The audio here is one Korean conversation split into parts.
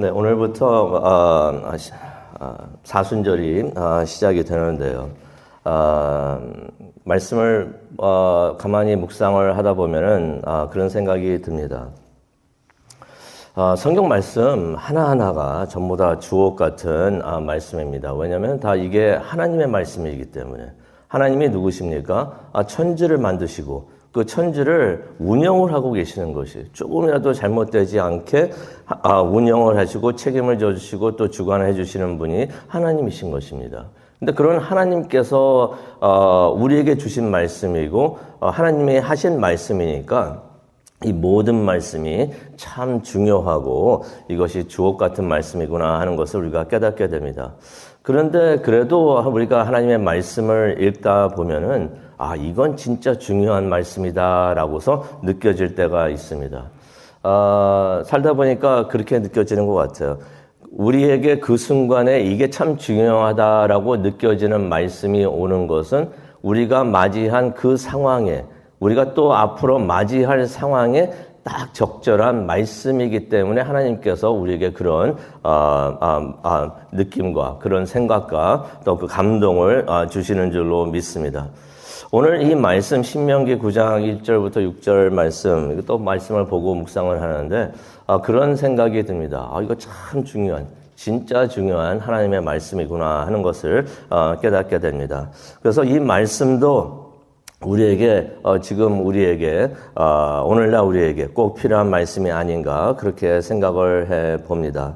네, 오늘부터 사순절이 시작이 되는데요. 말씀을 가만히 묵상을 하다 보면은 그런 생각이 듭니다. 성경 말씀 하나하나가 전부 다 주옥 같은 말씀입니다. 왜냐하면 다 이게 하나님의 말씀이기 때문에. 하나님이 누구십니까? 천지를 만드시고 그 천지를 운영을 하고 계시는 것이 조금이라도 잘못되지 않게 운영을 하시고 책임을 져주시고 또 주관해 주시는 분이 하나님이신 것입니다. 근데 그런 하나님께서 우리에게 주신 말씀이고 하나님이 하신 말씀이니까 이 모든 말씀이 참 중요하고 이것이 주옥 같은 말씀이구나 하는 것을 우리가 깨닫게 됩니다. 그런데 그래도 우리가 하나님의 말씀을 읽다 보면은 이건 진짜 중요한 말씀이다라고서 느껴질 때가 있습니다. 살다 보니까 그렇게 느껴지는 것 같아요. 우리에게 그 순간에 이게 참 중요하다라고 느껴지는 말씀이 오는 것은 우리가 맞이한 그 상황에 우리가 또 앞으로 맞이할 상황에 딱 적절한 말씀이기 때문에 하나님께서 우리에게 그런 느낌과 그런 생각과 또 그 감동을 주시는 줄로 믿습니다. 오늘 이 말씀 신명기 9장 1절부터 6절 말씀 또 말씀을 보고 묵상을 하는데 그런 생각이 듭니다. 이거 참 중요한 진짜 중요한 하나님의 말씀이구나 하는 것을 깨닫게 됩니다. 그래서 이 말씀도 우리에게 지금 우리에게 오늘날 우리에게 꼭 필요한 말씀이 아닌가 그렇게 생각을 해 봅니다.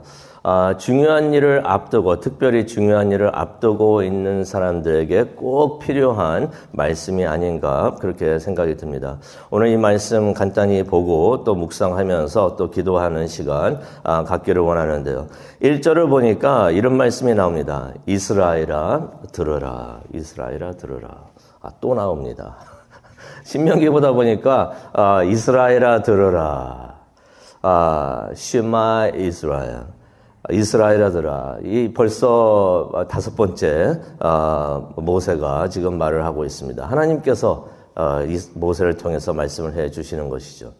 중요한 일을 앞두고 특별히 중요한 일을 앞두고 있는 사람들에게 꼭 필요한 말씀이 아닌가 그렇게 생각이 듭니다. 오늘 이 말씀 간단히 보고 또 묵상하면서 또 기도하는 시간 갖기를 원하는데요. 1절을 보니까 이런 말씀이 나옵니다. 이스라엘아 들으라. 이스라엘아 들으라. 또 나옵니다. 신명기 보다 보니까 이스라엘아 들으라. 시마 이스라엘. 이스라엘아들아. 이 벌써 5번째 모세가 지금 말을 하고 있습니다. 하나님께서 모세를 통해서 말씀을 해 주시는 것이죠.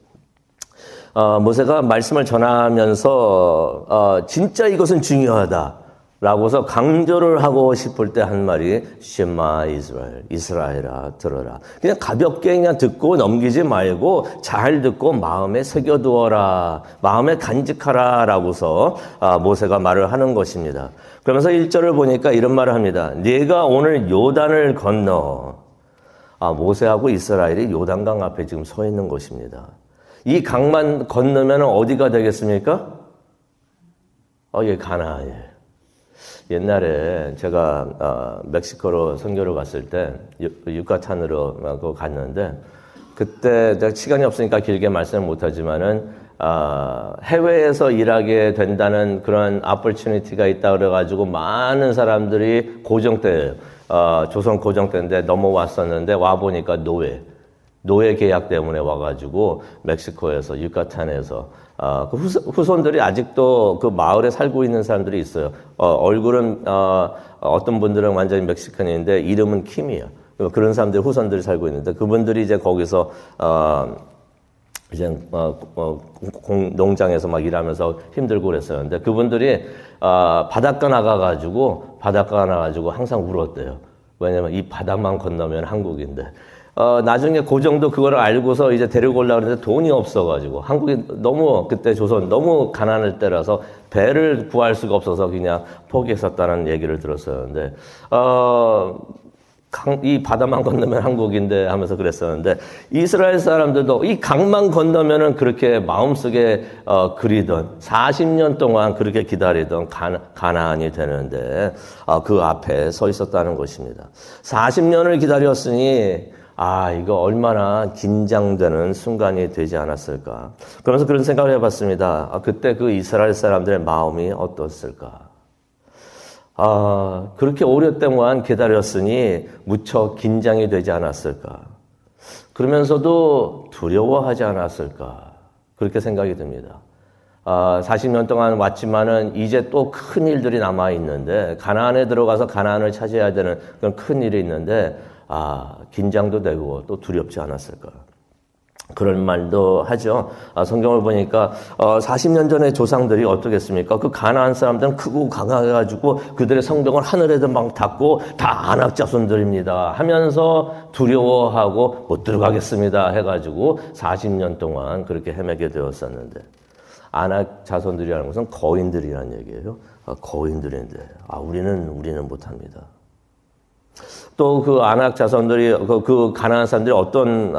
모세가 말씀을 전하면서 진짜 이것은 중요하다 라고서 강조를 하고 싶을 때 한 말이 쉐마 이스라엘, 이스라엘아 들어라. 그냥 가볍게 그냥 듣고 넘기지 말고 잘 듣고 마음에 새겨두어라, 마음에 간직하라 라고서 모세가 말을 하는 것입니다. 그러면서 1절을 보니까 이런 말을 합니다. 네가 오늘 요단을 건너. 모세하고 이스라엘이 요단강 앞에 지금 서 있는 것입니다. 이 강만 건너면 어디가 되겠습니까? 예, 가나안이에요. 옛날에 제가 멕시코로 선교를 갔을 때 유카탄으로 갔는데 그때 제가 시간이 없으니까 길게 말씀을 못하지만은 해외에서 일하게 된다는 그런 opportunity가 있다 그래가지고 많은 사람들이 고정때예요. 조선 고정때인데 넘어왔었는데 와 보니까 노예 계약 때문에 와가지고 멕시코에서 유카탄에서 그 후손들이 아직도 그 마을에 살고 있는 사람들이 있어요. 얼굴은 어떤 분들은 완전히 멕시칸인데 이름은 킴이에요. 그런 사람들 후손들이 살고 있는데 그분들이 이제 거기서 이제 농장에서 막 일하면서 힘들고 그랬었는데 그분들이 바닷가 나가가지고 항상 울었대요. 왜냐면 이 바다만 건너면 한국인데. 나중에 고정도 그걸 알고서 이제 데리고 오려고 했는데 돈이 없어가지고 한국이 너무 그때 조선 너무 가난할 때라서 배를 구할 수가 없어서 그냥 포기했었다는 얘기를 들었었는데 이 바다만 건너면 한국인데 하면서 그랬었는데 이스라엘 사람들도 이 강만 건너면은 그렇게 마음속에 그리던 40년 동안 그렇게 기다리던 가나안이 되는데 그 앞에 서 있었다는 것입니다. 40년을 기다렸으니 이거 얼마나 긴장되는 순간이 되지 않았을까. 그러면서 그런 생각을 해봤습니다. 그때 그 이스라엘 사람들의 마음이 어떻을까. 그렇게 오랫동안 기다렸으니 무척 긴장이 되지 않았을까. 그러면서도 두려워하지 않았을까. 그렇게 생각이 듭니다. 40년 동안 왔지만은 이제 또 큰 일들이 남아있는데, 가나안에 들어가서 가나안을 차지해야 되는 그런 큰 일이 있는데, 긴장도 되고 또 두렵지 않았을까. 그런 말도 하죠. 성경을 보니까 40년 전의 조상들이 어떻겠습니까? 그 가나안 사람들은 크고 강해가지고 그들의 성벽을 하늘에도 막 닫고 다 아낙 자손들입니다 하면서 두려워하고 못 들어가겠습니다 해가지고 40년 동안 그렇게 헤매게 되었었는데, 아낙 자손들이라는 것은 거인들이라는 얘기예요. 거인들인데 우리는 못합니다. 또 그 아낙 자손들이 그 가나안 사람들이 어떤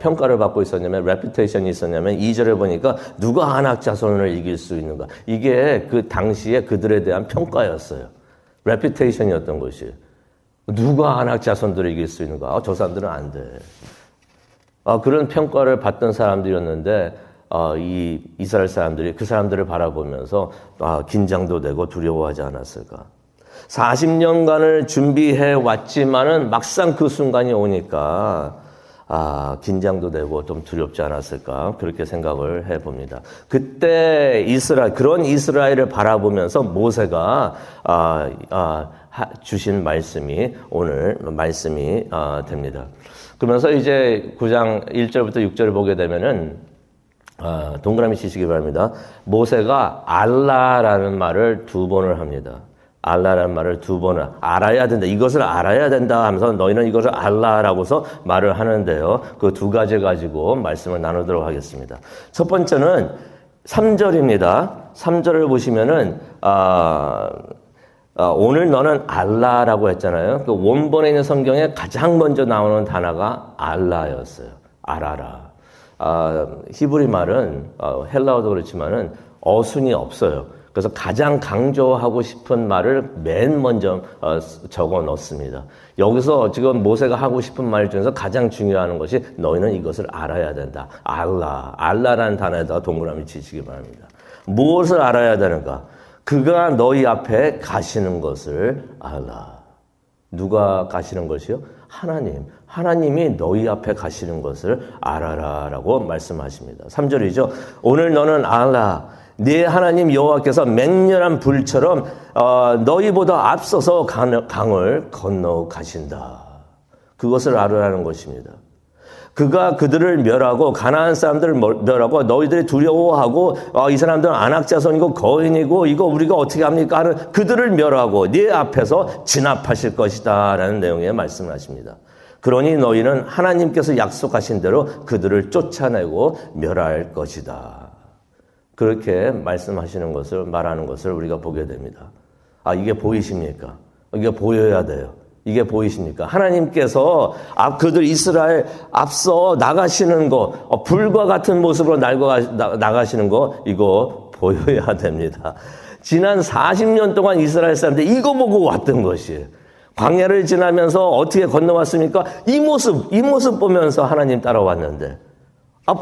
평가를 받고 있었냐면, 레퓨테이션이 있었냐면 2절에 보니까 누가 아낙 자손을 이길 수 있는가, 이게 그 당시에 그들에 대한 평가였어요. 레퓨테이션이었던 것이, 누가 아낙 자손들을 이길 수 있는가, 저 사람들은 안 돼. 그런 평가를 받던 사람들이었는데 이 이스라엘 사람들이 그 사람들을 바라보면서 긴장도 되고 두려워하지 않았을까. 40년간을 준비해 왔지만은 막상 그 순간이 오니까 긴장도 되고 좀 두렵지 않았을까, 그렇게 생각을 해봅니다. 그때 그런 이스라엘을 바라보면서 모세가 주신 말씀이 오늘 말씀이 됩니다. 그러면서 이제 9장 1절부터 6절을 보게 되면은 동그라미 치시기 바랍니다. 모세가 알라라는 말을 2번을 합니다. 알라라는 말을 2번을 알아야 된다. 이것을 알아야 된다 하면서 너희는 이것을 알라라고서 말을 하는데요. 그 2가지 가지고 말씀을 나누도록 하겠습니다. 첫 번째는 3절입니다. 3절을 보시면은 오늘 너는 알라라고 했잖아요. 그 원본에 있는 성경에 가장 먼저 나오는 단어가 알라였어요. 알아라. 히브리 말은 헬라어도 그렇지만은 어순이 없어요. 그래서 가장 강조하고 싶은 말을 맨 먼저 적어 넣습니다. 여기서 지금 모세가 하고 싶은 말 중에서 가장 중요한 것이 너희는 이것을 알아야 된다. 알라라는 단어에다가 동그라미 치시기 바랍니다. 무엇을 알아야 되는가? 그가 너희 앞에 가시는 것을 알라. 누가 가시는 것이요? 하나님. 하나님이 너희 앞에 가시는 것을 알아라라고 말씀하십니다. 3절이죠. 오늘 너는 알라. 네 하나님 여호와께서 맹렬한 불처럼 너희보다 앞서서 강을 건너 가신다. 그것을 알으라는 것입니다. 그가 그들을 멸하고 가나안 사람들을 멸하고 너희들이 두려워하고 이 사람들은 아낙 자손이고 거인이고 이거 우리가 어떻게 합니까 하는 그들을 멸하고 네 앞에서 진압하실 것이다 라는 내용의 말씀을 하십니다. 그러니 너희는 하나님께서 약속하신 대로 그들을 쫓아내고 멸할 것이다. 그렇게 말씀하시는 것을, 말하는 것을 우리가 보게 됩니다. 이게 보이십니까? 이게 보여야 돼요. 이게 보이십니까? 하나님께서 그들 이스라엘 앞서 나가시는 거, 불과 같은 모습으로 나가시는 거, 이거 보여야 됩니다. 지난 40년 동안 이스라엘 사람들이 이거 보고 왔던 것이에요. 광야를 지나면서 어떻게 건너왔습니까? 이 모습 보면서 하나님 따라왔는데,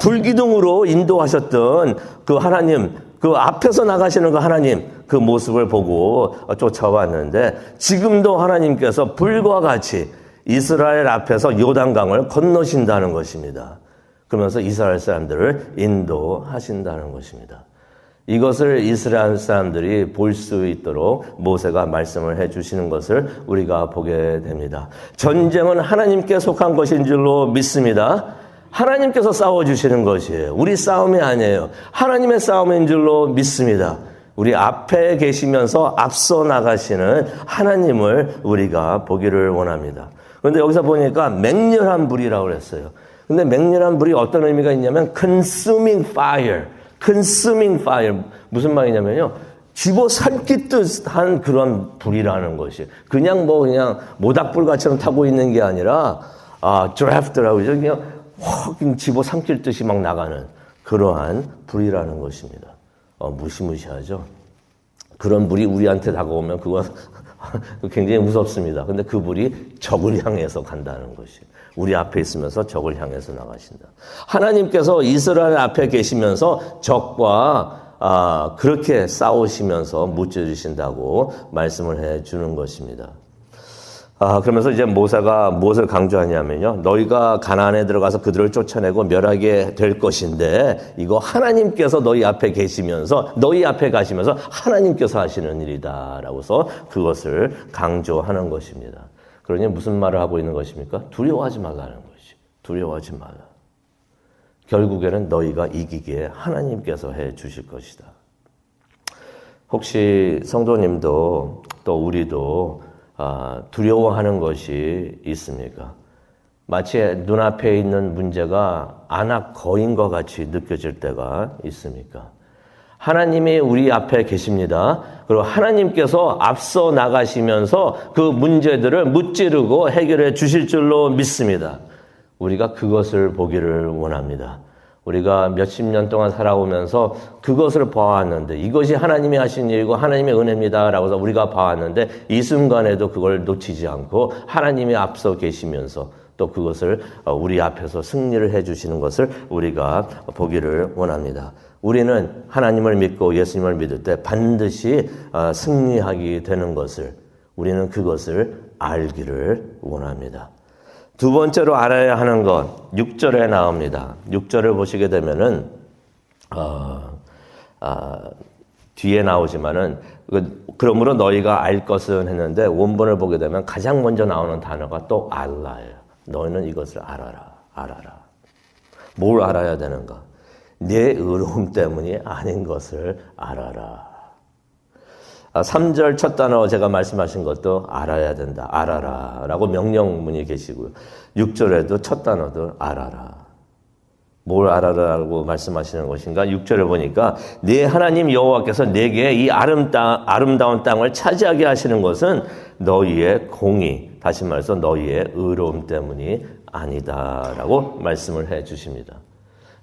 불기둥으로 인도하셨던 그 하나님, 그 앞에서 나가시는 그 하나님, 그 모습을 보고 쫓아왔는데, 지금도 하나님께서 불과 같이 이스라엘 앞에서 요단강을 건너신다는 것입니다. 그러면서 이스라엘 사람들을 인도하신다는 것입니다. 이것을 이스라엘 사람들이 볼 수 있도록 모세가 말씀을 해주시는 것을 우리가 보게 됩니다. 전쟁은 하나님께 속한 것인 줄로 믿습니다. 하나님께서 싸워주시는 것이에요. 우리 싸움이 아니에요. 하나님의 싸움인 줄로 믿습니다. 우리 앞에 계시면서 앞서 나가시는 하나님을 우리가 보기를 원합니다. 그런데 여기서 보니까 맹렬한 불이라고 그랬어요. 근데 맹렬한 불이 어떤 의미가 있냐면 consuming fire. 무슨 말이냐면요. 집어삼키듯한 그런 불이라는 것이. 그냥 모닥불같이처럼 타고 있는 게 아니라 드래프트라고 그러죠. 그냥 확 집어삼킬 듯이 막 나가는 그러한 불이라는 것입니다. 무시무시하죠. 그런 불이 우리한테 다가오면 그건 굉장히 무섭습니다. 근데 그 불이 적을 향해서 간다는 것이. 우리 앞에 있으면서 적을 향해서 나가신다. 하나님께서 이스라엘 앞에 계시면서 적과 그렇게 싸우시면서 무찌르신다고 말씀을 해 주는 것입니다. 그러면서 이제 모세가 무엇을 강조하냐면요. 너희가 가나안에 들어가서 그들을 쫓아내고 멸하게 될 것인데 이거 하나님께서 너희 앞에 계시면서 너희 앞에 가시면서 하나님께서 하시는 일이다라고서 그것을 강조하는 것입니다. 그러니 무슨 말을 하고 있는 것입니까? 두려워하지 말라는 것이. 두려워하지 말라. 결국에는 너희가 이기기에 하나님께서 해 주실 것이다. 혹시 성도님도 또 우리도 두려워하는 것이 있습니까? 마치 눈앞에 있는 문제가 안악거인과 같이 느껴질 때가 있습니까? 하나님이 우리 앞에 계십니다. 그리고 하나님께서 앞서 나가시면서 그 문제들을 무찌르고 해결해 주실 줄로 믿습니다. 우리가 그것을 보기를 원합니다. 우리가 몇십 년 동안 살아오면서 그것을 봐왔는데 이것이 하나님이 하신 일이고 하나님의 은혜입니다라고 해서 우리가 봐왔는데 이 순간에도 그걸 놓치지 않고 하나님이 앞서 계시면서 또 그것을 우리 앞에서 승리를 해주시는 것을 우리가 보기를 원합니다. 우리는 하나님을 믿고 예수님을 믿을 때 반드시 승리하게 되는 것을 우리는 그것을 알기를 원합니다. 두 번째로 알아야 하는 것 6절에 나옵니다. 6절을 보시게 되면은 뒤에 나오지만은 그러므로 너희가 알 것은 했는데 원본을 보게 되면 가장 먼저 나오는 단어가 또 알라예요. 너희는 이것을 알아라. 뭘 알아야 되는가? 내 의로움 때문이 아닌 것을 알아라. 3절 첫 단어 제가 말씀하신 것도 알아야 된다. 알아라 라고 명령문이 계시고요. 6절에도 첫 단어도 알아라. 뭘 알아라라고 말씀하시는 것인가? 6절을 보니까 네 하나님 여호와께서 내게 이 아름다운 땅을 차지하게 하시는 것은 너희의 공의, 다시 말해서 너희의 의로움 때문이 아니다라고 말씀을 해 주십니다.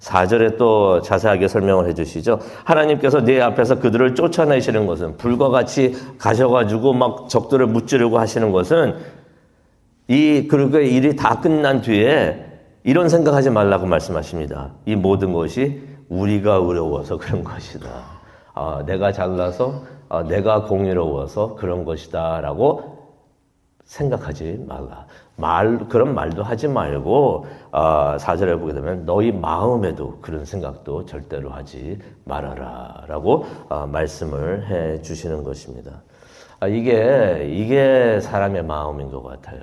4절에 또 자세하게 설명을 해 주시죠. 하나님께서 네 앞에서 그들을 쫓아내시는 것은 불과 같이 가셔가지고 막 적들을 무찌르고 하시는 것은 그리고 일이 다 끝난 뒤에 이런 생각하지 말라고 말씀하십니다. 이 모든 것이 우리가 의로워서 그런 것이다. 내가 잘나서 내가 공의로워서 그런 것이다 라고 생각하지 말라. 그런 말도 하지 말고 4절에 보게 되면 너희 마음에도 그런 생각도 절대로 하지 말아라 라고 말씀을 해 주시는 것입니다. 이게 사람의 마음인 것 같아요.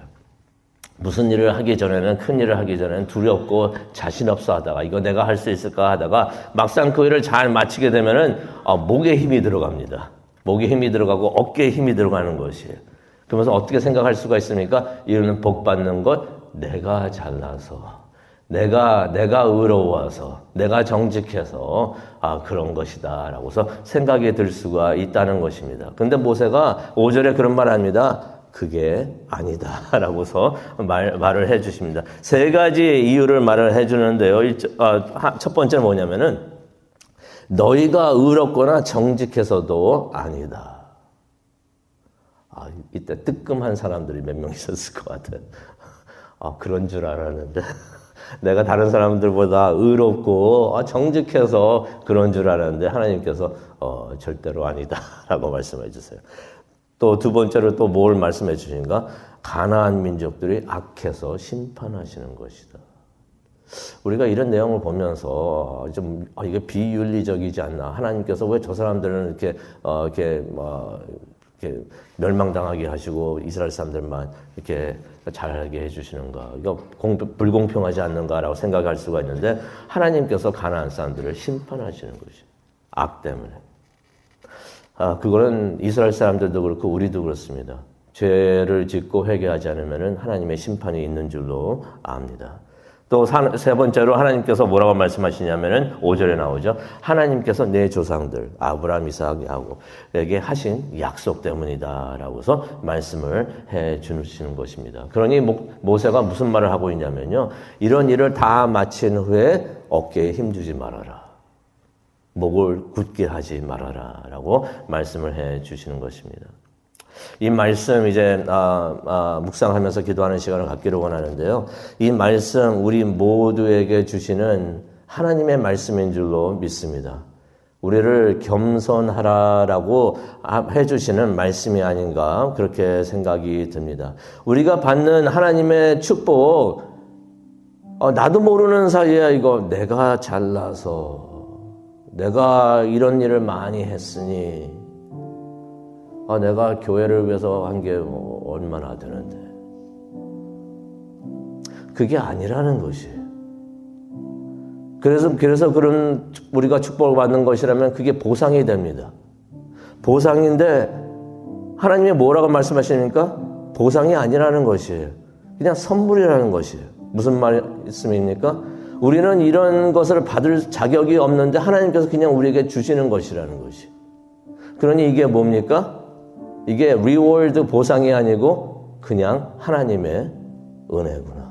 무슨 일을 하기 전에는 큰 일을 하기 전에는 두렵고 자신 없어 하다가 이거 내가 할 수 있을까 하다가 막상 그 일을 잘 마치게 되면은 목에 힘이 들어갑니다. 목에 힘이 들어가고 어깨에 힘이 들어가는 것이에요. 그러면서 어떻게 생각할 수가 있습니까? 이거는 복 받는 것, 내가 잘나서, 내가 의로워서, 내가 정직해서 그런 것이다 라고서 생각이 들 수가 있다는 것입니다. 근데 모세가 5절에 그런 말 합니다. 그게 아니다 라고서 말을 해 주십니다. 세 가지 이유를 말을 해 주는데요. 첫 번째는 뭐냐면은 너희가 의롭거나 정직해서도 아니다. 이때 뜨끔한 사람들이 몇 명 있었을 것 같아요. 그런 줄 알았는데 내가 다른 사람들보다 의롭고 정직해서 그런 줄 알았는데 하나님께서 절대로 아니다 라고 말씀해 주세요. 또 두 번째로 또 뭘 말씀해 주신가? 가나안 민족들이 악해서 심판하시는 것이다. 우리가 이런 내용을 보면서 좀 이게 비윤리적이지 않나? 하나님께서 왜 저 사람들은 이렇게 멸망당하게 하시고 이스라엘 사람들만 이렇게 잘하게 해주시는가? 이거 불공평하지 않는가라고 생각할 수가 있는데 하나님께서 가나안 사람들을 심판하시는 것이 악 때문에. 그거는 이스라엘 사람들도 그렇고 우리도 그렇습니다. 죄를 짓고 회개하지 않으면 하나님의 심판이 있는 줄로 압니다. 또 세 번째로 하나님께서 뭐라고 말씀하시냐면은 5절에 나오죠. 하나님께서 내 조상들 아브라함, 이삭, 야곱에게 하신 약속 때문이다 라고서 말씀을 해 주시는 것입니다. 그러니 모세가 무슨 말을 하고 있냐면요. 이런 일을 다 마친 후에 어깨에 힘주지 말아라. 목을 굳게 하지 말아라 라고 말씀을 해 주시는 것입니다. 이 말씀 이제 묵상하면서 기도하는 시간을 갖기를 원하는데요. 이 말씀 우리 모두에게 주시는 하나님의 말씀인 줄로 믿습니다. 우리를 겸손하라라고 해주시는 말씀이 아닌가 그렇게 생각이 듭니다. 우리가 받는 하나님의 축복 나도 모르는 사이에 이거 내가 잘나서 내가 이런 일을 많이 했으니 내가 교회를 위해서 한 게 얼마나 되는데 그게 아니라는 것이 그래서 그런 우리가 축복을 받는 것이라면 그게 보상이 됩니다. 보상인데 하나님이 뭐라고 말씀하시니까 보상이 아니라는 것이에요. 그냥 선물이라는 것이에요. 무슨 말씀입니까? 우리는 이런 것을 받을 자격이 없는데 하나님께서 그냥 우리에게 주시는 것이라는 것이. 그러니 이게 뭡니까? 이게 리워드 보상이 아니고 그냥 하나님의 은혜구나.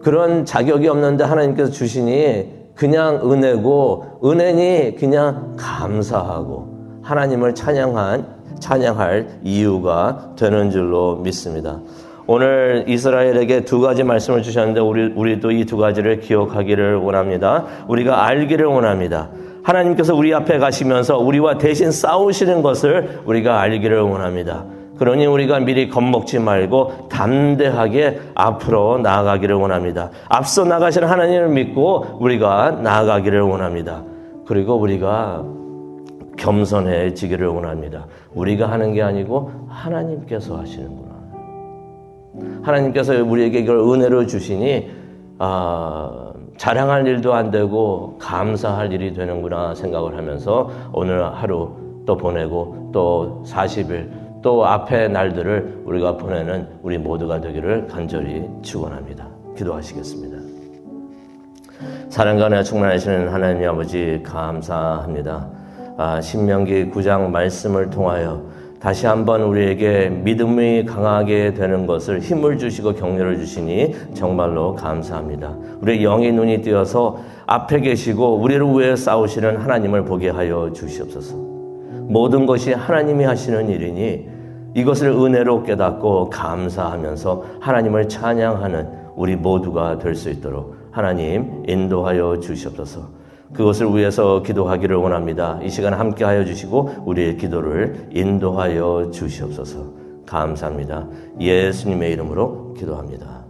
그런 자격이 없는데 하나님께서 주시니 그냥 은혜고 은혜니 그냥 감사하고 하나님을 찬양할 이유가 되는 줄로 믿습니다. 오늘 이스라엘에게 두 가지 말씀을 주셨는데 우리도 이 두 가지를 기억하기를 원합니다. 우리가 알기를 원합니다. 하나님께서 우리 앞에 가시면서 우리와 대신 싸우시는 것을 우리가 알기를 원합니다. 그러니 우리가 미리 겁먹지 말고 담대하게 앞으로 나아가기를 원합니다. 앞서 나가시는 하나님을 믿고 우리가 나아가기를 원합니다. 그리고 우리가 겸손해지기를 원합니다. 우리가 하는 게 아니고 하나님께서 하시는구나. 하나님께서 우리에게 이걸 은혜로 주시니 자랑할 일도 안 되고 감사할 일이 되는구나 생각을 하면서 오늘 하루 또 보내고 또 40일 또 앞의 날들을 우리가 보내는 우리 모두가 되기를 간절히 축원합니다. 기도하시겠습니다. 사랑과 은혜가 충만하시는 하나님 아버지 감사합니다. 신명기 9장 말씀을 통하여 다시 한번 우리에게 믿음이 강하게 되는 것을 힘을 주시고 격려를 주시니 정말로 감사합니다. 우리의 영의 눈이 띄어서 앞에 계시고 우리를 위해 싸우시는 하나님을 보게 하여 주시옵소서. 모든 것이 하나님이 하시는 일이니 이것을 은혜로 깨닫고 감사하면서 하나님을 찬양하는 우리 모두가 될 수 있도록 하나님 인도하여 주시옵소서. 그것을 위해서 기도하기를 원합니다. 이 시간 함께하여 주시고 우리의 기도를 인도하여 주시옵소서. 감사합니다. 예수님의 이름으로 기도합니다.